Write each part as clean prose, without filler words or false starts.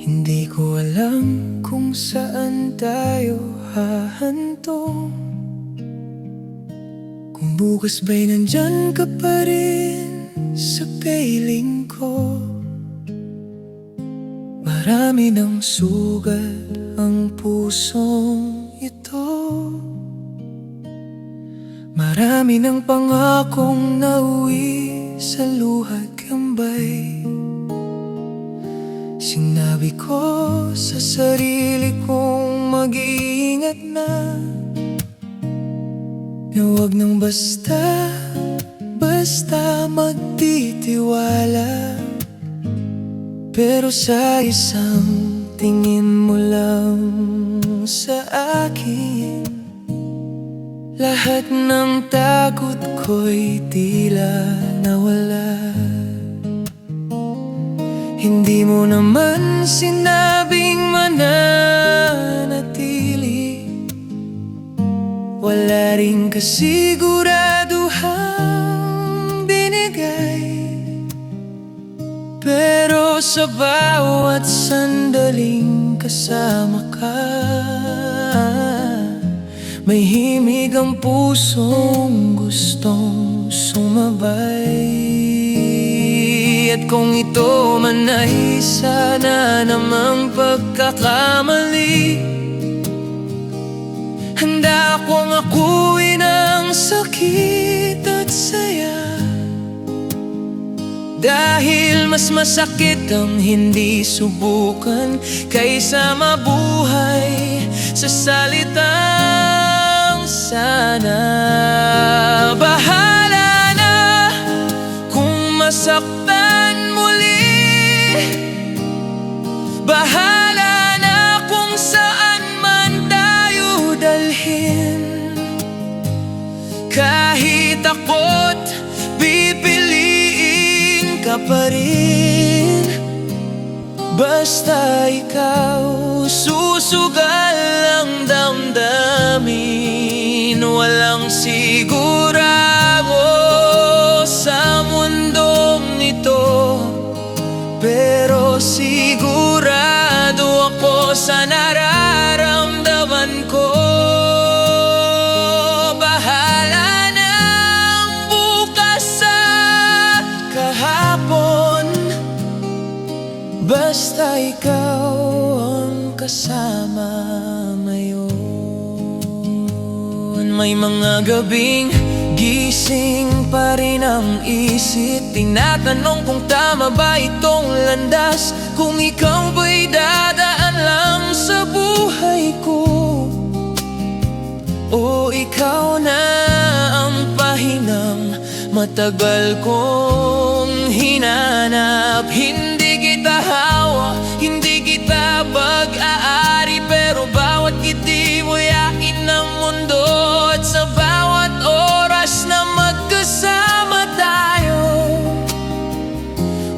Hindi ko alam kung saan tayo hahantong, kung bukas ba'y nandyan ka pa rin sa piling ko. Marami ng sugat ang pusong ito, marami ng pangakong nauwi sa luha't kambay. Sinabi ko sa sarili kong mag-iingat na huwag nang basta magtitiwala. Pero sa isang tingin mo lang sa akin, lahat ng takot ko'y tila nawala. Hindi mo naman sinabing mananatili, wala ring kasiguraduhang binigay. Pero sa bawat sandaling kasama ka, may himig ang pusong gustong sumabay. At kung ito man ay sana namang pagkakamali, handa akong akuin ang sakit at saya. Dahil mas masakit ang hindi subukan kaysa mabuhay sa salitang sana. Bahala na kung masaktan muli, bahala na kung saan man tayo dalhin. Kahit ako't pipiliin ka pa rin, basta ikaw susugal ang damdamin. Walang sigurado sa mundong ito, pero sigurado ako sa nararamdaman ko. Bahala na ang bukas sa kahapon, basta ikaw ang kasama ngayon. May mga gabing gising pa rin ang isip, tinatanong kung tama ba itong landas, kung ikaw ba'y dadaan lang sa buhay ko, o ikaw na ang pahinang matagal kong hinanap. Hindi kita hawa, hindi kita pag-aari, pero bawat ngiti mo'y akin ng mundo. At sa bawat oras na magkasama tayo,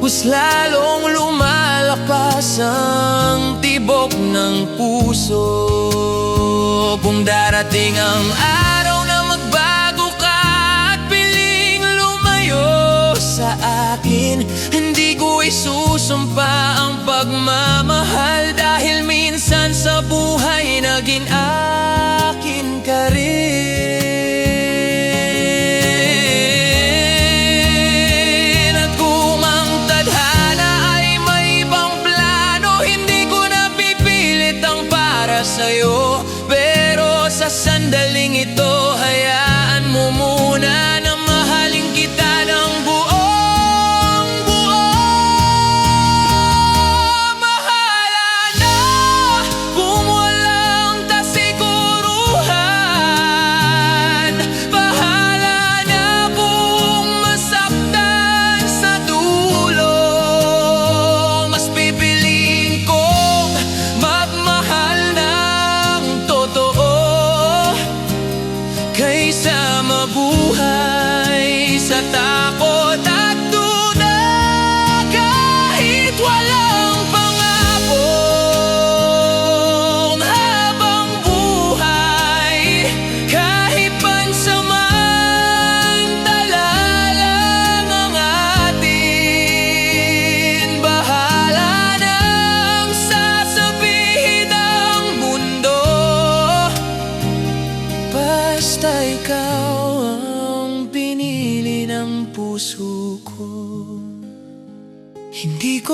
mas lalong lumalakas ang tibok ng puso. Kung darating ang araw na magbago ka at piling lumayo sa akin, hindi ko isusumpa ang pagmamahal, dahil minsan sa buhay naging akin ka rin. At kung ang tadhana ay may ibang plano, hindi ko na pipilit ang para sa'yo. Pero sa sandaling ito, hayaan mo muna na mahalin kita ng buong buo. Bahala na kung walang kasiguraduhan,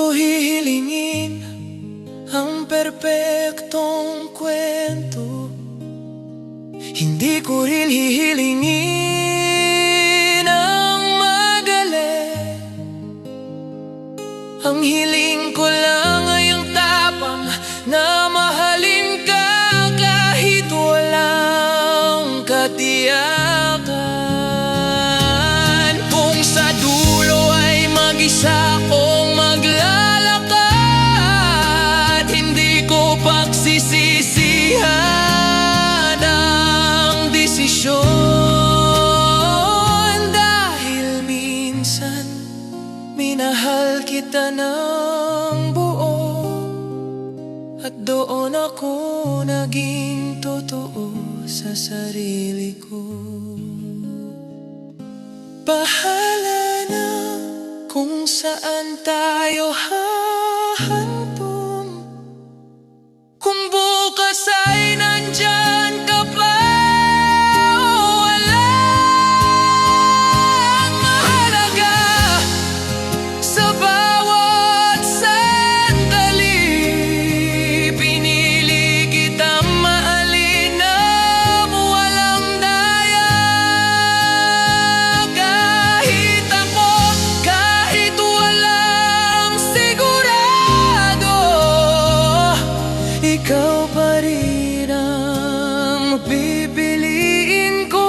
ko hihilingin ang perpektong kwento. Hindi ko rin hihilingin ang magaling. Ang hiling ko lang ay ang tapang na mahalin ka kahit walang katiyakan. Kung sa dulo ay mag-isa kong maglalakad, hindi ko pagsisisihan ang desisyon. Dahil minsan minahal kita ng buo, at doon ako naging totoo sa sarili ko. Bahala na kung saan tayo hahantong, kung bukas ay nandyan ka pa o walang mahalaga. Sa bawat sandali, pinili kitang mahalin ng walang daya. Kahit ako, kahit walang sigurado, ikaw pa rin ang pipiliin ko.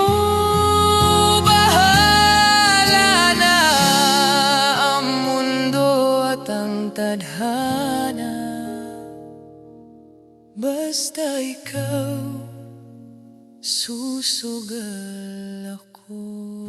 Bahala na ang mundo at ang tadhana, basta ikaw, susugal ako.